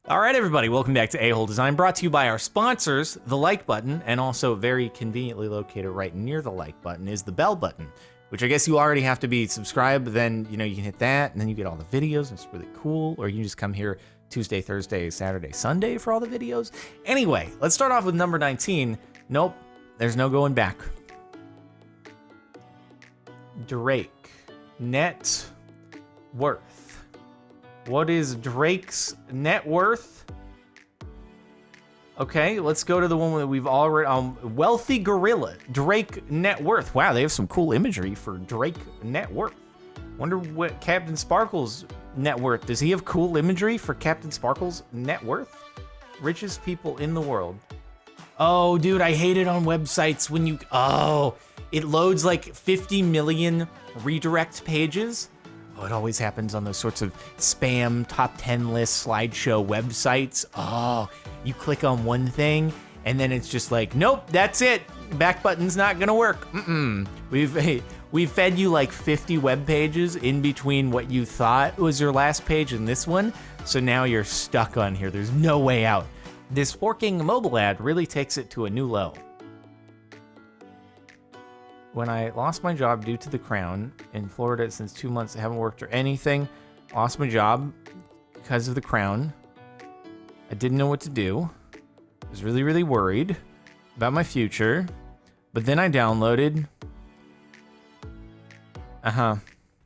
All right, everybody, welcome back to A-Hole Design, brought to you by our sponsors. The like button, and also very conveniently located right near the like button, is the bell button, which I guess you already have to be subscribed, but then, you can hit that, and then you get all the videos, and it's really cool, or you can just come here Tuesday, Thursday, Saturday, Sunday for all the videos. Anyway, let's start off with number 19. Nope, there's no going back. Drake. Net worth. What is Drake's net worth? Okay, let's go to the one that we've already... Wealthy Gorilla. Drake net worth. Wow, they have some cool imagery for Drake net worth. Wonder what Captain Sparkle's net worth. Does he have cool imagery for Captain Sparkle's net worth? Richest people in the world. Oh, dude, I hate it on websites when you... Oh, it loads like 50 million redirect pages. Oh, it always happens on those sorts of spam top 10 list slideshow websites. Oh, you click on one thing and then it's just like, nope, that's it. Back button's not gonna work. We've fed you like 50 web pages in between what you thought was your last page and this one. So now you're stuck on here. There's no way out. This forking mobile ad really takes it to a new low. When I lost my job due to the Crown in Florida since 2 months, I haven't worked or anything. Lost my job because of the Crown. I didn't know what to do. I was really, really worried about my future. But then I downloaded.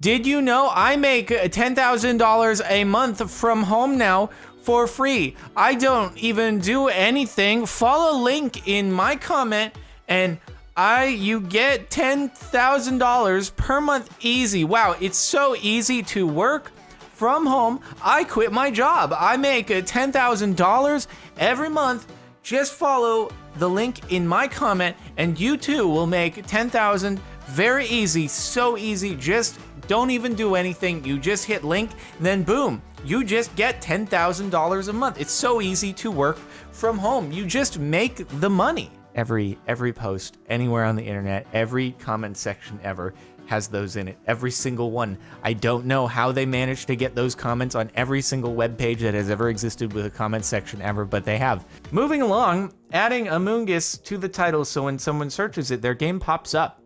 Did you know I make $10,000 a month from home now for free? I don't even do anything. Follow link in my comment and you get $10,000 per month easy. Wow, it's so easy to work from home. I quit my job. I make $10,000 every month. Just follow the link in my comment and you too will make $10,000 very easy, so easy. Just don't even do anything. You just hit link, then boom, you just get $10,000 a month. It's so easy to work from home. You just make the money. Every post anywhere on the internet, every comment section ever has those in it. Every single one. I don't know how they managed to get those comments on every single web page that has ever existed with a comment section ever, but they have. Moving along, adding Among Us to the title so when someone searches it, their game pops up.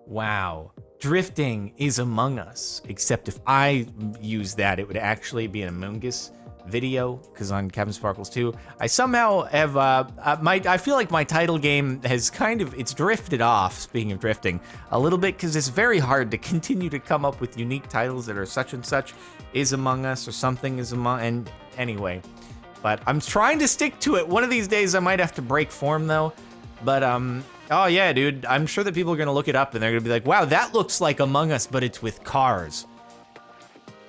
Wow. Drifting is Among Us, except if I use that, it would actually be an Among Us video, because on Captain Sparkles 2, I somehow have, I feel like my title game has it's drifted off, speaking of drifting, a little bit, because it's very hard to continue to come up with unique titles that are such and such is Among Us, or something is Among, and anyway, but I'm trying to stick to it. One of these days I might have to break form though, but oh yeah, dude, I'm sure that people are gonna look it up and they're gonna be like, wow, that looks like Among Us, but it's with cars.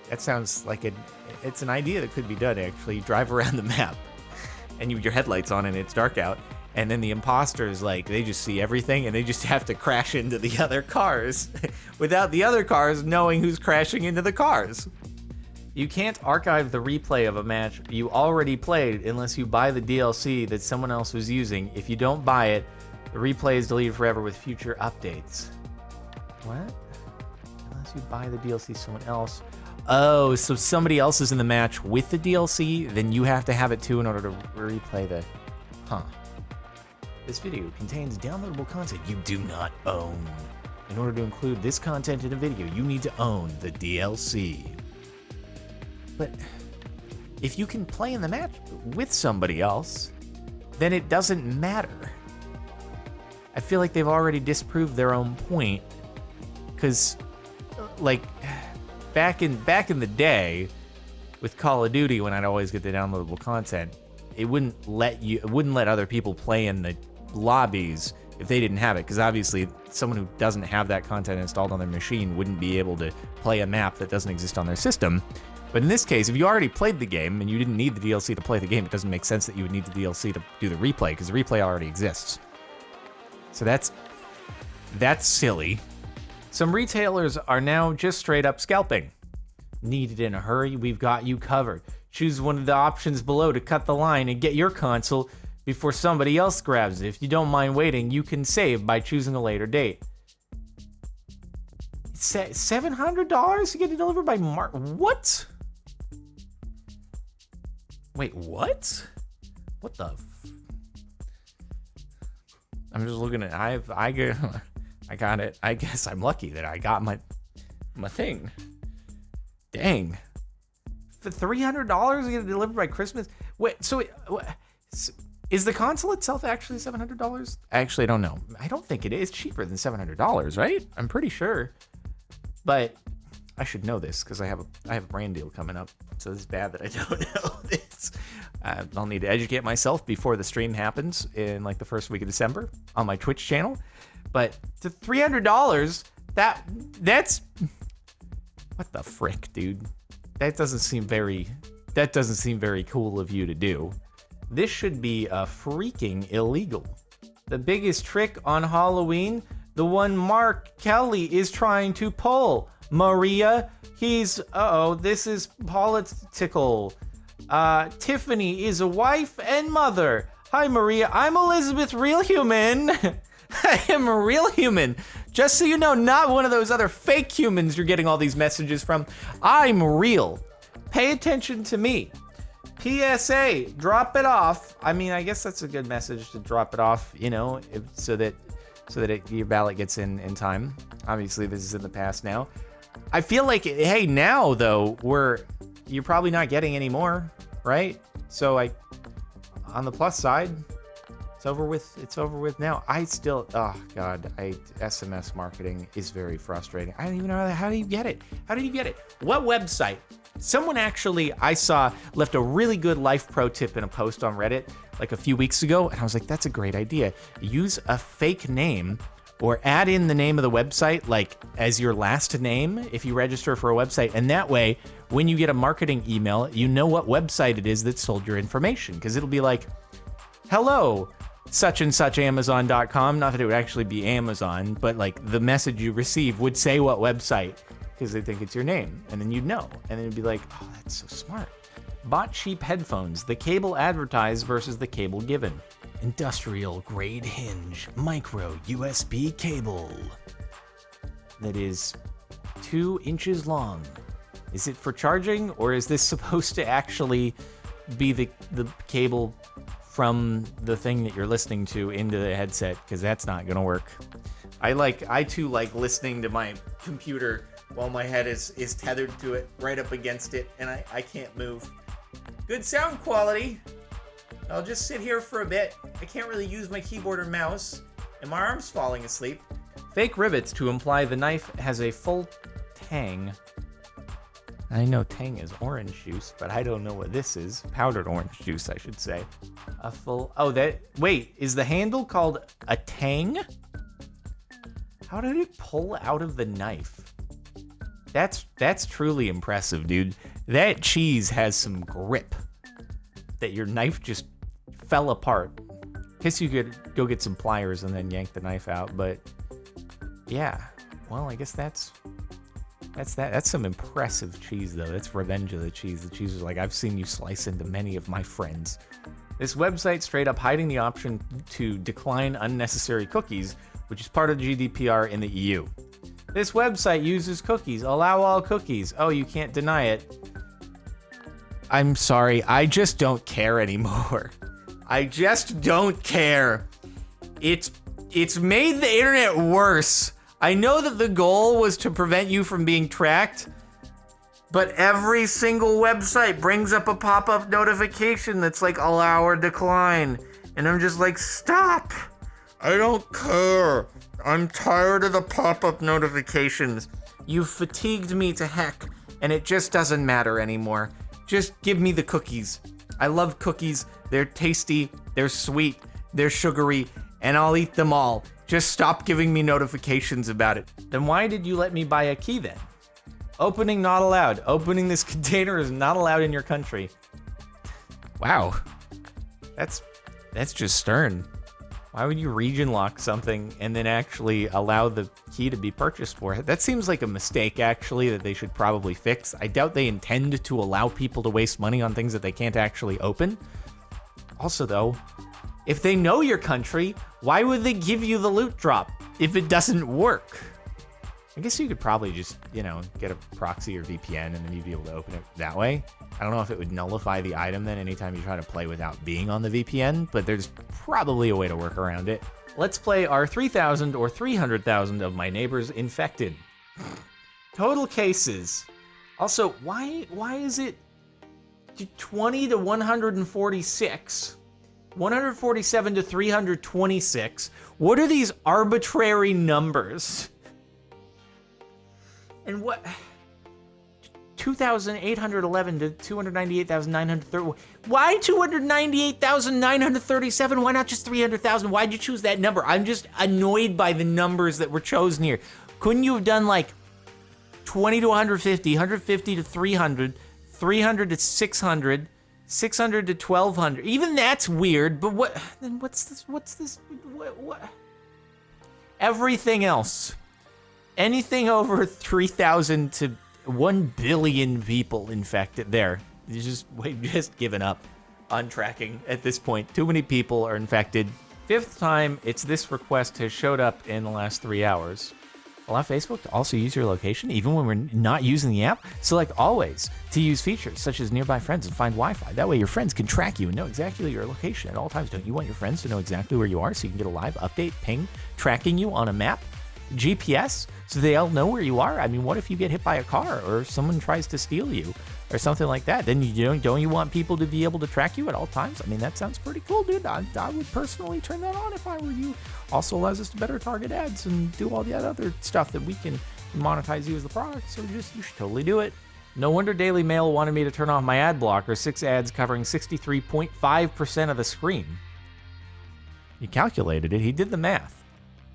That sounds like it's an idea that could be done, actually. You drive around the map, and your headlights on, and it's dark out, and then the imposters, they just see everything, and they just have to crash into the other cars without the other cars knowing who's crashing into the cars. You can't archive the replay of a match you already played unless you buy the DLC that someone else was using. If you don't buy it, the replay is deleted forever with future updates. What? Unless you buy the DLC someone else... Oh, so somebody else is in the match with the DLC, then you have to have it too in order to replay the... Huh. This video contains downloadable content you do not own. In order to include this content in a video, you need to own the DLC. But if you can play in the match with somebody else, then it doesn't matter. I feel like they've already disproved their own point, because, back in the day with Call of Duty, when I'd always get the downloadable content, it wouldn't let other people play in the lobbies if they didn't have it, because obviously someone who doesn't have that content installed on their machine wouldn't be able to play a map that doesn't exist on their system. But in this case, if you already played the game and you didn't need the DLC to play the game, it doesn't make sense that you would need the DLC to do the replay, because the replay already exists. So that's silly. Some retailers are now just straight up scalping. Need it in a hurry? We've got you covered. Choose one of the options below to cut the line and get your console before somebody else grabs it. If you don't mind waiting, you can save by choosing a later date. It's $700 to get it delivered by March. What? Wait, what? What the? I'm just looking at. I got it. I guess I'm lucky that I got my thing. Dang. For $300 to get it delivered by Christmas. Wait. So is the console itself actually $700? Actually, I don't know. I don't think it is. It's cheaper than $700, right? I'm pretty sure. But I should know this because I have a brand deal coming up. So it's bad that I don't know this. I'll need to educate myself before the stream happens in like the first week of December on my Twitch channel. But to $300, that's what the frick, dude? That doesn't seem very cool of you to do. This should be freaking illegal. The biggest trick on Halloween, the one Mark Kelly is trying to pull. Maria, this is political. Tiffany is a wife and mother. Hi, Maria. I'm Elizabeth Real Human. I am a real human. Just so you know, not one of those other fake humans you're getting all these messages from. I'm real. Pay attention to me. PSA, drop it off. I mean, I guess that's a good message to drop it off, so that your ballot gets in time. Obviously, this is in the past now. I feel like, hey, now though, you're probably not getting any more, right? So on the plus side, it's over with now. SMS marketing is very frustrating. I don't even know how do you get it? What website? Someone actually, I saw, left a really good life pro tip in a post on Reddit like a few weeks ago, and I was like, that's a great idea. Use a fake name or add in the name of the website like as your last name if you register for a website, and that way, when you get a marketing email, you know what website it is that sold your information, because it'll be like, hello, such and such Amazon.com. Not that it would actually be Amazon, but like the message you receive would say what website, because they think it's your name, and then you'd know, and then it'd be like, oh, that's so smart. Bought cheap headphones, the cable advertised versus the cable given. Industrial grade hinge, micro USB cable that is 2 inches long. Is it for charging, or is this supposed to actually be the cable from the thing that you're listening to into the headset? Because that's not gonna work. I too like listening to my computer while my head is tethered to it, right up against it, and I can't move. Good sound quality. I'll just sit here for a bit. I can't really use my keyboard or mouse, and my arm's falling asleep. Fake rivets to imply the knife has a full tang. I know tang is orange juice, but I don't know what this is. Powdered orange juice, I should say. Wait, is the handle called a tang? How did it pull out of the knife? That's truly impressive, dude. That cheese has some grip that your knife just fell apart. Guess you could go get some pliers and then yank the knife out, but yeah. Well, I guess that's that. That's some impressive cheese, though. That's Revenge of the Cheese. The cheese is like, I've seen you slice into many of my friends. This website straight up hiding the option to decline unnecessary cookies, which is part of GDPR in the EU. This website uses cookies. Allow all cookies. Oh, you can't deny it. I'm sorry. I just don't care anymore. I just don't care. It's made the internet worse. I know that the goal was to prevent you from being tracked, but every single website brings up a pop-up notification that's like, allow or decline. And I'm just like, stop. I don't care. I'm tired of the pop-up notifications. You've fatigued me to heck, and it just doesn't matter anymore. Just give me the cookies. I love cookies. They're tasty, they're sweet, they're sugary, and I'll eat them all. Just stop giving me notifications about it. Then why did you let me buy a key then? Opening not allowed. Opening this container is not allowed in your country. Wow. That's just stern. Why would you region lock something and then actually allow the key to be purchased for it? That seems like a mistake, actually, that they should probably fix. I doubt they intend to allow people to waste money on things that they can't actually open. Also, though, if they know your country, why would they give you the loot drop if it doesn't work? I guess you could probably just, get a proxy or VPN and then you'd be able to open it that way. I don't know if it would nullify the item then anytime you try to play without being on the VPN, but there's probably a way to work around it. Let's play our 3,000 or 300,000 of my neighbors infected. Total cases. Also, why is it 20 to 146? 147 to 326? What are these arbitrary numbers? And what? 2,811 to 298,930. Why 298,937? Why not just 300,000? Why'd you choose that number? I'm just annoyed by the numbers that were chosen here. Couldn't you have done like 20 to 150, 150 to 300, 300 to 600, 600 to 1,200? Even that's weird, but what? Then what's this? What? Everything else. Anything over 3,000 to 1 billion people infected. There. We've just given up on tracking at this point. Too many people are infected. 5th time this request has showed up in the last 3 hours. Allow Facebook to also use your location even when we're not using the app. Select always to use features such as nearby friends and find Wi-Fi. That way your friends can track you and know exactly your location at all times. Don't you want your friends to know exactly where you are so you can get a live update ping tracking you on a map? GPS, so they all know where you are. I mean, what if you get hit by a car or someone tries to steal you or something like that? Then don't you want people to be able to track you at all times? I mean, that sounds pretty cool, dude. I would personally turn that on if I were you. Also allows us to better target ads and do all the other stuff that we can monetize you as the product. So you should totally do it. No wonder Daily Mail wanted me to turn off my ad blocker. 6 ads covering 63.5% of the screen. He calculated it. He did the math.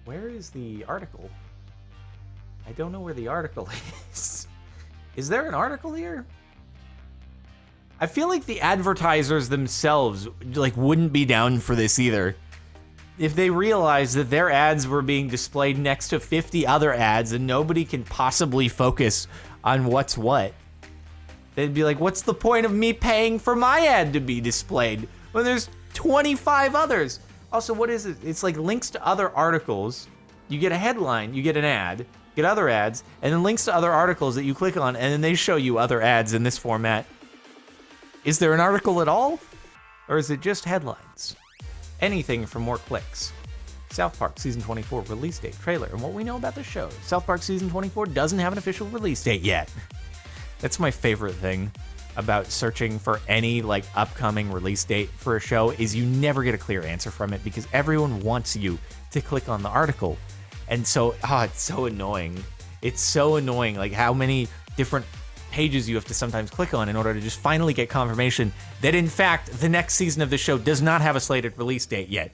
Where is the article? I don't know where the article is. Is there an article here? I feel like the advertisers themselves wouldn't be down for this either. If they realized that their ads were being displayed next to 50 other ads and nobody can possibly focus on what's what, they'd be like, what's the point of me paying for my ad to be displayed when there's 25 others? Also, what is it? It's like links to other articles. You get a headline, you get an ad, get other ads, and then links to other articles that you click on, and then they show you other ads in this format. Is there an article at all? Or is it just headlines? Anything for more clicks. South Park Season 24 release date, trailer, and what we know about the show. South Park Season 24 doesn't have an official release date yet. That's my favorite thing about searching for any upcoming release date for a show is you never get a clear answer from it because everyone wants you to click on the article. And so, it's so annoying. It's so annoying, how many different pages you have to sometimes click on in order to just finally get confirmation that, in fact, the next season of the show does not have a slated release date yet.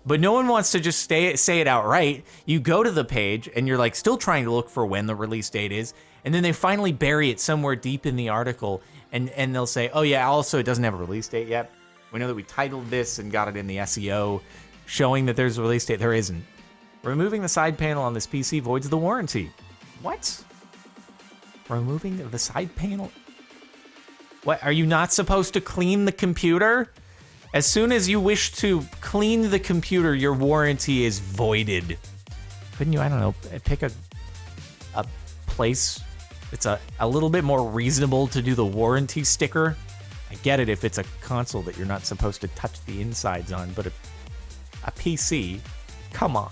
But no one wants to just say it outright. You go to the page, and you're, still trying to look for when the release date is, and then they finally bury it somewhere deep in the article, and they'll say, oh, yeah, also, it doesn't have a release date yet. We know that we titled this and got it in the SEO, showing that there's a release date. There isn't. Removing the side panel on this PC voids the warranty. What? Removing the side panel? What, are you not supposed to clean the computer? As soon as you wish to clean the computer, your warranty is voided. Couldn't you, I don't know, pick a place that's a little bit more reasonable to do the warranty sticker? I get it if it's a console that you're not supposed to touch the insides on, but a PC, come on.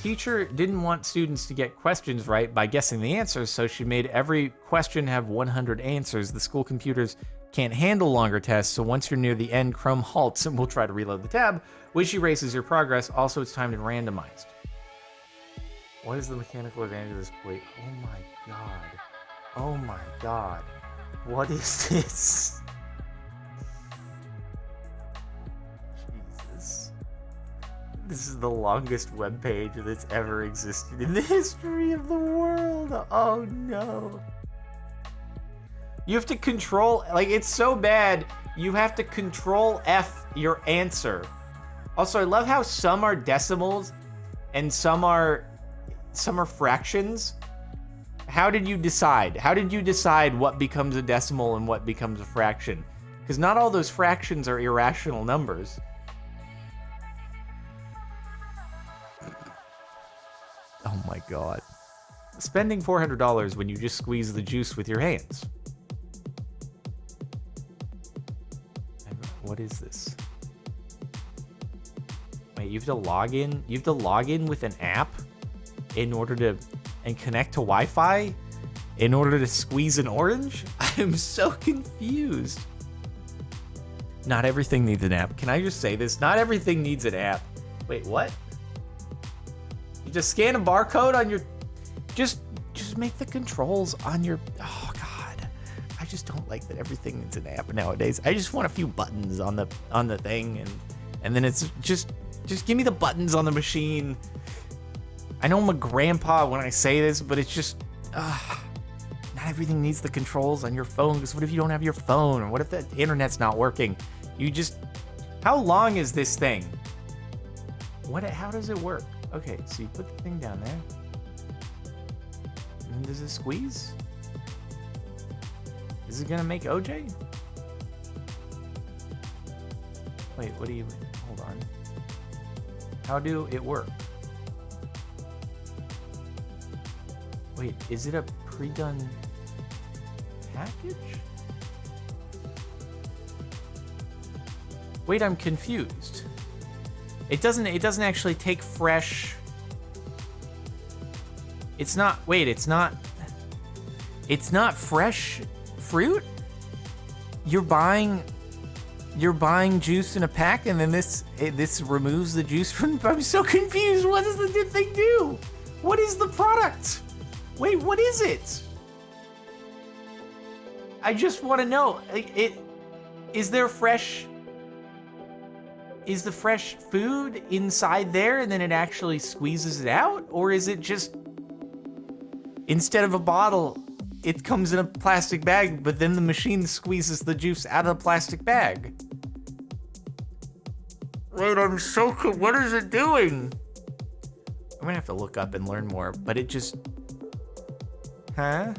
Teacher didn't want students to get questions right by guessing the answers, so she made every question have 100 answers. The school computers can't handle longer tests, so once you're near the end, Chrome halts and will try to reload the tab, which erases your progress. Also, it's timed and randomized. What is the mechanical advantage of this plate? Oh my god. Oh my god. What is this? Jesus. This is the longest web page that's ever existed in the history of the world. Oh no. You have to control, it's so bad, you have to control F your answer. Also, I love how some are decimals and some are fractions. How did you decide? How did you decide what becomes a decimal and what becomes a fraction? Because not all those fractions are irrational numbers. Oh my god. spending $400 when you just squeeze the juice with your hands. What is this? Wait, you have to log in? You have to log in with an app in order to and connect to Wi-Fi in order to squeeze an orange? I'm so confused. Not everything needs an app. Can I just say this? Not everything needs an app. Wait, what? You just scan a barcode on your... Just make the controls on your... Oh, God. I just don't like that everything needs an app nowadays. I just want a few buttons on the thing, and then it's just give me the buttons on the machine. I know I'm a grandpa when I say this, but it's just... not everything needs the controls on your phone, because what if you don't have your phone? Or what if the internet's not working? You just... How long is this thing? How does it work? Okay, so you put the thing down there. And then does it squeeze? Is it gonna make OJ? Wait, what do you... Hold on. How do it work? Wait, is it a pre-done package? Wait, I'm confused. It doesn't actually take fresh... It's not fresh fruit? You're buying juice in a pack, and then this removes the juice from... I'm so confused. What does the thing do? What is the product? Wait, what is it? I just want to know. Is there fresh... Is the fresh food inside there and then it actually squeezes it out? Or is it just... Instead of a bottle, it comes in a plastic bag, but then the machine squeezes the juice out of the plastic bag? Wait, I'm so... What is it doing? I'm gonna have to look up and learn more, but it just... Huh?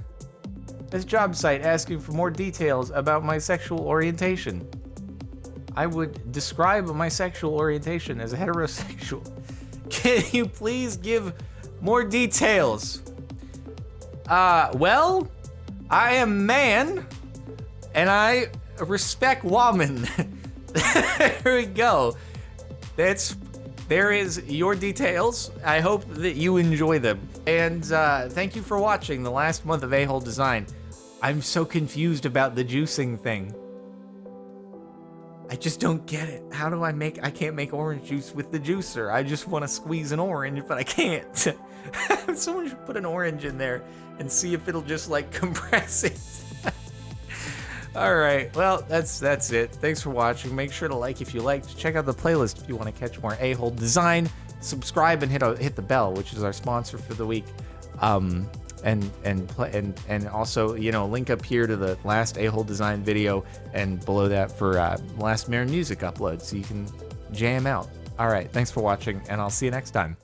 This job site asking for more details about my sexual orientation. I would describe my sexual orientation as heterosexual. Can you please give more details? Well, I am man, and I respect woman. There we go. There is your details. I hope that you enjoy them. And thank you for watching the last month of A-Hole Design. I'm so confused about the juicing thing. I just don't get it. How do I can't make orange juice with the juicer. I just want to squeeze an orange, but I can't. Someone should put an orange in there and see if it'll just like compress it. All right, well, that's it. Thanks for watching. Make sure to like if you liked. Check out the playlist if you want to catch more A-Hole Design. Subscribe and hit the bell, which is our sponsor for the week. And also, you know, link up here to the last A-Hole Design video, and below that for last Marin Music upload, so you can jam out. All right, thanks for watching, and I'll see you next time.